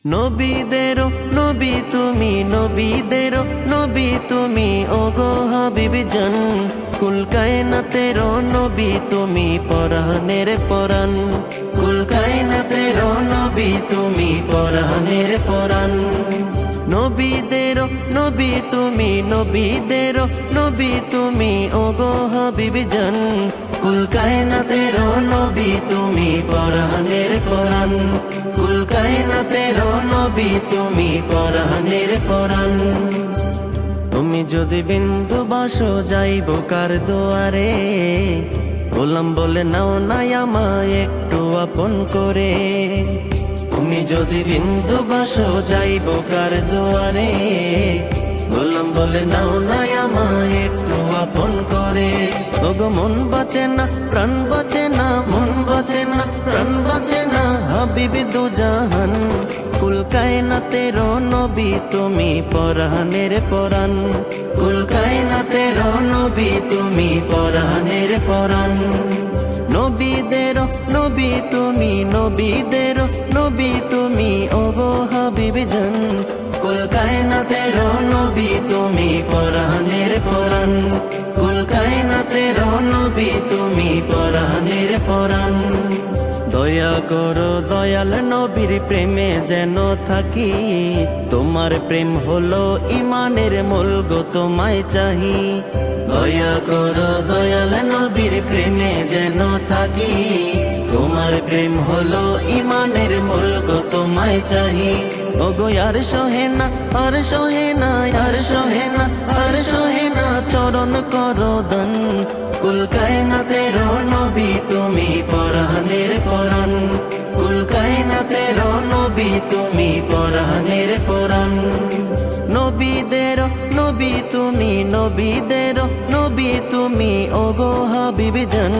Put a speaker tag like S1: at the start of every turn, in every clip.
S1: নবীদেরও নবী তুমি, নবীদেরও নবী তুমি, ওগো হাবিব জান। কুল কায়নাতেরও নবী তুমি, পরাণের পরাণ। কুল কায়নাতেরও নবী তুমি, পরাণের পরাণ। নবীদেরও নবী তুমি, নবীদেরও নবী তুমি, ওগো হাবিব জান। কুল কায়নাতেরও নবী তুমি, পরাণের পরাণ। কুল কায়নাতেরও নবী তুমি, পরাণের পরাণ। তুমি যদি বিন্দু বাসো যাইব কার দুয়ারে, গোলাম বলে নাও নাই আমায় একটু আপন করে। তুমি যদি বিন্দু বাসো যাইব কার দুয়ারে, গোলাম বলে নাও নাই আমায় একটু আপন করে। ওগো মন বাঁচে না প্রাণ বাঁচে না, মন বাঁচে না প্রাণ বাঁচে না, হাবিব দু জাহান। কুল কায়নাতেরও নবী তুমি, পরাণের পরাণ। কুল কায়নাতেরও নবী তুমি, পরাণের পরাণ। নবীদেরও নবী তুমি, নবীদেরও নবী তুমি, ওগো হাবিব জান। কুল কায়নাতেরও নবী তুমি, পরাণের পরাণ। কুল কায়নাতেরও নবী তুমি, পরাণের পরাণ। দয়া করো দয়াল নবীর প্রেমে যেন থাকি, তোমার প্রেম হলো ইমানের মূল গো, তোমায় চাহি। দয়া করো দয়াল নবীর প্রেমে যেন থাকি, তোমার প্রেম হলো ইমানের মূল গো, তোমায় চাহি। ওগো আর সহে না, আর সহে না, আর সহে না, আর সহে না, চরণ করো দান। কুল কায়নাতেরও নবী তুমি, পরাণের পরাণ। কুল কায়নাতেরও নবী তুমি, পরাণের পরাণ। নবীদেরও নবী তুমি, নবীদেরও নবী তুমি, ওগো হাবিব জান।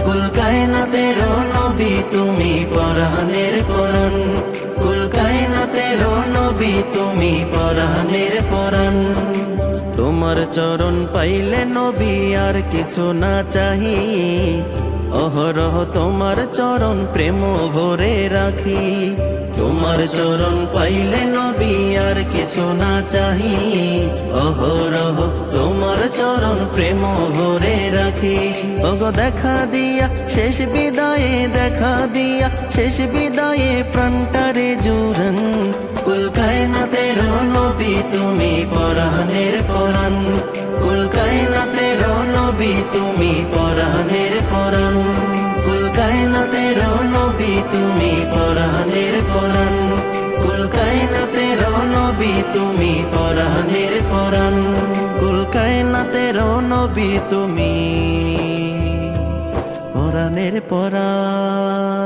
S1: কুল কায়নাতেরও নবী তুমি, পরাণের পরাণ। কুল কায়নাতেরও নবী তুমি, পরাণের পরাণ। তোমার চরণ পাইলে নবী আর কিছু না চাহি, অহরহ তোমার চরণ প্রেম ভরে রাখি। তোমার চরণ পাইলে নবী আর কিছু না চাহি, অহরহ তোমার চরণ প্রেম ভরে রাখি। ওগো দেখা দিয়া শেষ বিদায়ে, দেখা দিয়া শেষ বিদায়ে, প্রাণটারে জুড়ান। কুল কায়নাতেরও নবী তুমি, পরাণের পরাণ। কুল কায়নাতেরও নবী তুমি, পরাণের পরাণ। কুল কায়নাতেরও নবী তুমি, পরাণের পরাণ। কুল কায়নাতেরও নবী তুমি, পরাণের পরাণ। কুল কায়নাতেরও নবী তুমি, পরাণের পরাণ।